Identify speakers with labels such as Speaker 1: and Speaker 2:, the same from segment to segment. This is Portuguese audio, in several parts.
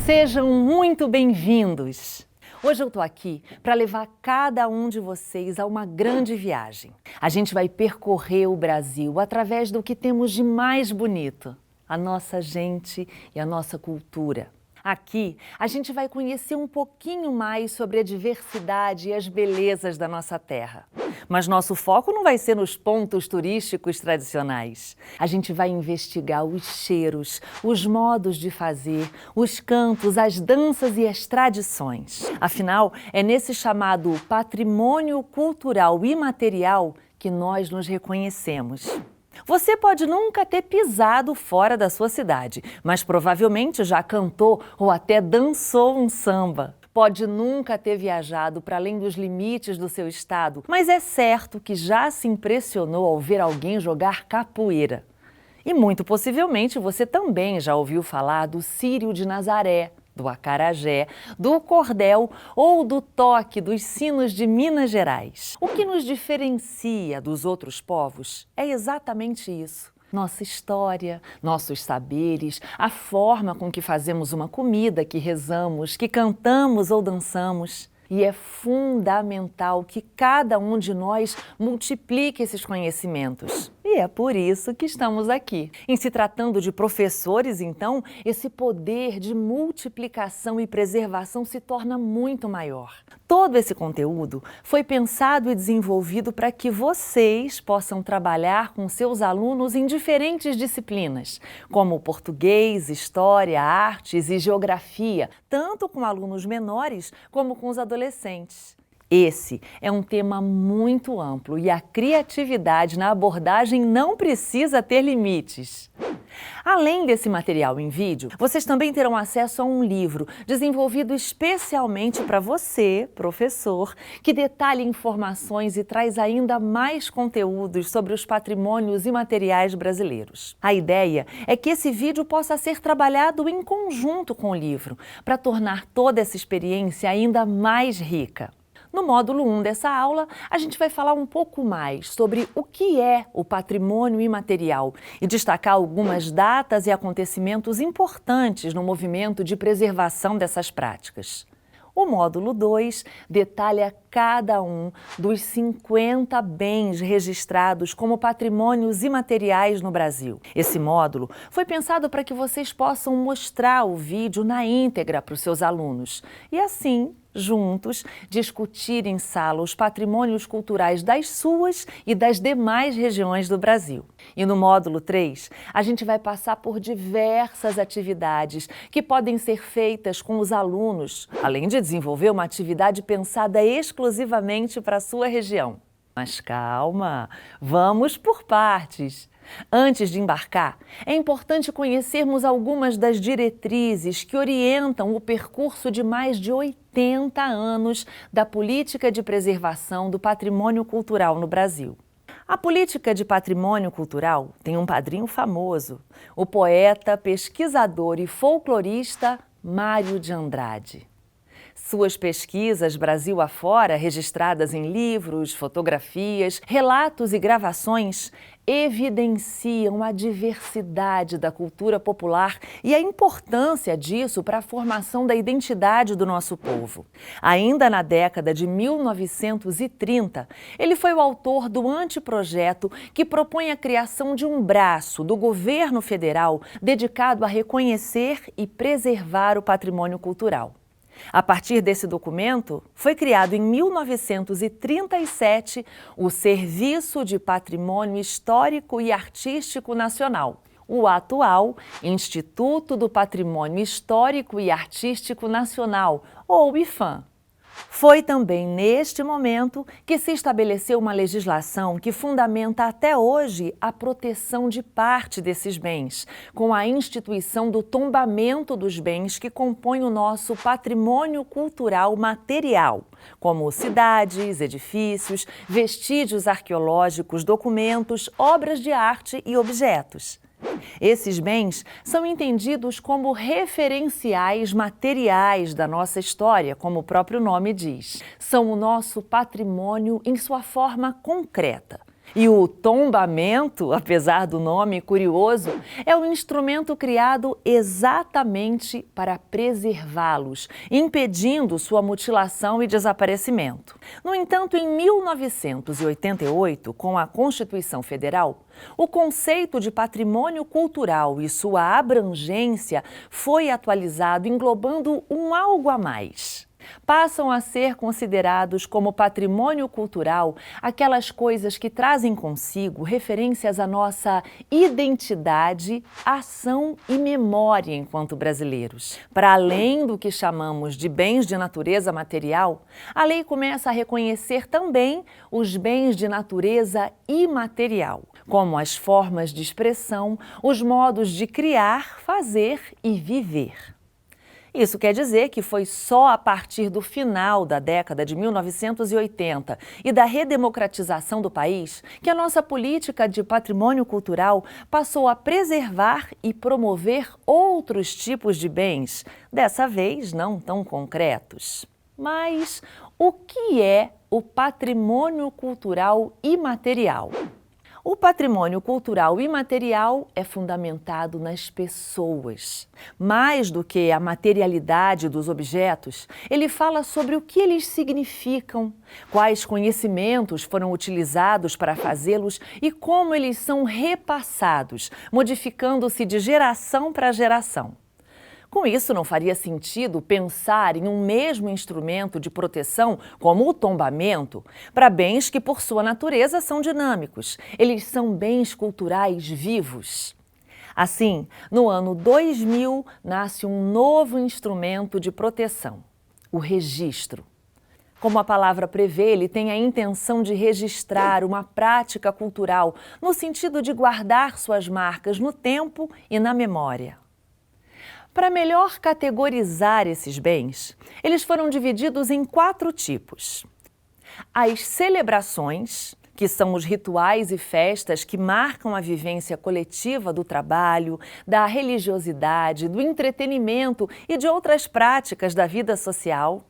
Speaker 1: Sejam muito bem-vindos! Hoje eu tô aqui para levar cada um de vocês a uma grande viagem. A gente vai percorrer o Brasil através do que temos de mais bonito, a nossa gente e a nossa cultura. Aqui, a gente vai conhecer um pouquinho mais sobre a diversidade e as belezas da nossa terra. Mas nosso foco não vai ser nos pontos turísticos tradicionais. A gente vai investigar os cheiros, os modos de fazer, os cantos, as danças e as tradições. Afinal, é nesse chamado patrimônio cultural imaterial que nós nos reconhecemos. Você pode nunca ter pisado fora da sua cidade, mas provavelmente já cantou ou até dançou um samba. Pode nunca ter viajado para além dos limites do seu estado, mas é certo que já se impressionou ao ver alguém jogar capoeira. E muito possivelmente você também já ouviu falar do Círio de Nazaré, do acarajé, do cordel ou do toque dos sinos de Minas Gerais. O que nos diferencia dos outros povos é exatamente isso. Nossa história, nossos saberes, a forma com que fazemos uma comida, que rezamos, que cantamos ou dançamos. E é fundamental que cada um de nós multiplique esses conhecimentos. E é por isso que estamos aqui. Em se tratando de professores, então, esse poder de multiplicação e preservação se torna muito maior. Todo esse conteúdo foi pensado e desenvolvido para que vocês possam trabalhar com seus alunos em diferentes disciplinas, como português, história, artes e geografia, tanto com alunos menores como com os adolescentes. Esse é um tema muito amplo e a criatividade na abordagem não precisa ter limites. Além desse material em vídeo, vocês também terão acesso a um livro desenvolvido especialmente para você, professor, que detalha informações e traz ainda mais conteúdos sobre os patrimônios imateriais brasileiros. A ideia é que esse vídeo possa ser trabalhado em conjunto com o livro, para tornar toda essa experiência ainda mais rica. No módulo 1 dessa aula, a gente vai falar um pouco mais sobre o que é o patrimônio imaterial e destacar algumas datas e acontecimentos importantes no movimento de preservação dessas práticas. O módulo 2 detalha cada um dos 50 bens registrados como patrimônios imateriais no Brasil. Esse módulo foi pensado para que vocês possam mostrar o vídeo na íntegra para os seus alunos e, assim, juntos, discutir em sala os patrimônios culturais das suas e das demais regiões do Brasil. E no módulo 3, a gente vai passar por diversas atividades que podem ser feitas com os alunos, além de desenvolver uma atividade pensada exclusivamente para a sua região. Mas calma, vamos por partes. Antes de embarcar, é importante conhecermos algumas das diretrizes que orientam o percurso de mais de 80 anos da política de preservação do patrimônio cultural no Brasil. A política de patrimônio cultural tem um padrinho famoso, o poeta, pesquisador e folclorista Mário de Andrade. Suas pesquisas Brasil afora, registradas em livros, fotografias, relatos e gravações, evidenciam a diversidade da cultura popular e a importância disso para a formação da identidade do nosso povo. Ainda na década de 1930, ele foi o autor do anteprojeto que propõe a criação de um braço do governo federal dedicado a reconhecer e preservar o patrimônio cultural. A partir desse documento, foi criado em 1937 o Serviço de Patrimônio Histórico e Artístico Nacional, o atual Instituto do Patrimônio Histórico e Artístico Nacional, ou IPHAN. Foi também neste momento que se estabeleceu uma legislação que fundamenta até hoje a proteção de parte desses bens, com a instituição do tombamento dos bens que compõem o nosso patrimônio cultural material, como cidades, edifícios, vestígios arqueológicos, documentos, obras de arte e objetos. Esses bens são entendidos como referenciais materiais da nossa história, como o próprio nome diz. São o nosso patrimônio em sua forma concreta. E o tombamento, apesar do nome curioso, é um instrumento criado exatamente para preservá-los, impedindo sua mutilação e desaparecimento. No entanto, em 1988, com a Constituição Federal, o conceito de patrimônio cultural e sua abrangência foi atualizado, englobando um algo a mais. Passam a ser considerados como patrimônio cultural aquelas coisas que trazem consigo referências à nossa identidade, ação e memória enquanto brasileiros. Para além do que chamamos de bens de natureza material, a lei começa a reconhecer também os bens de natureza imaterial, como as formas de expressão, os modos de criar, fazer e viver. Isso quer dizer que foi só a partir do final da década de 1980 e da redemocratização do país que a nossa política de patrimônio cultural passou a preservar e promover outros tipos de bens, dessa vez não tão concretos. Mas o que é o patrimônio cultural imaterial? O patrimônio cultural imaterial é fundamentado nas pessoas. Mais do que a materialidade dos objetos, ele fala sobre o que eles significam, quais conhecimentos foram utilizados para fazê-los e como eles são repassados, modificando-se de geração para geração. Com isso, não faria sentido pensar em um mesmo instrumento de proteção, como o tombamento, para bens que, por sua natureza, são dinâmicos. Eles são bens culturais vivos. Assim, no ano 2000, nasce um novo instrumento de proteção, o registro. Como a palavra prevê, ele tem a intenção de registrar uma prática cultural, no sentido de guardar suas marcas no tempo e na memória. Para melhor categorizar esses bens, eles foram divididos em 4 tipos. As celebrações, que são os rituais e festas que marcam a vivência coletiva do trabalho, da religiosidade, do entretenimento e de outras práticas da vida social.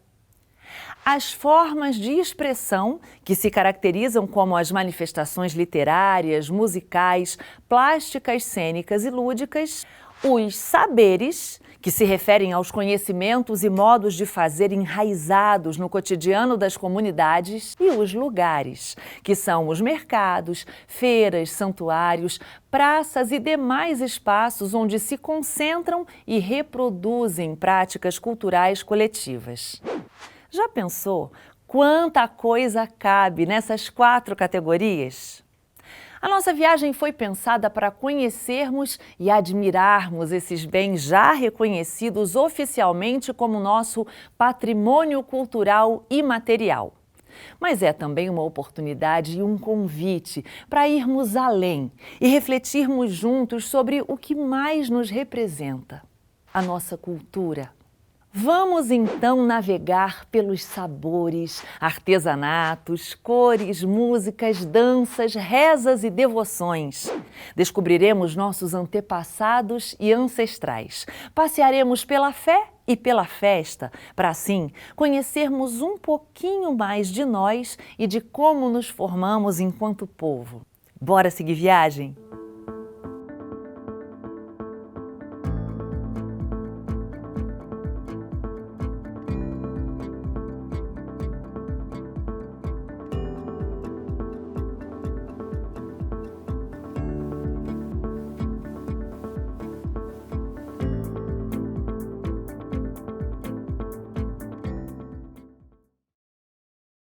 Speaker 1: As formas de expressão, que se caracterizam como as manifestações literárias, musicais, plásticas, cênicas e lúdicas. Os saberes, que se referem aos conhecimentos e modos de fazer enraizados no cotidiano das comunidades, e os lugares, que são os mercados, feiras, santuários, praças e demais espaços onde se concentram e reproduzem práticas culturais coletivas. Já pensou quanta coisa cabe nessas 4 categorias? A nossa viagem foi pensada para conhecermos e admirarmos esses bens já reconhecidos oficialmente como nosso patrimônio cultural imaterial. Mas é também uma oportunidade e um convite para irmos além e refletirmos juntos sobre o que mais nos representa, a nossa cultura. Vamos então navegar pelos sabores, artesanatos, cores, músicas, danças, rezas e devoções. Descobriremos nossos antepassados e ancestrais. Passearemos pela fé e pela festa, para assim conhecermos um pouquinho mais de nós e de como nos formamos enquanto povo. Bora seguir viagem?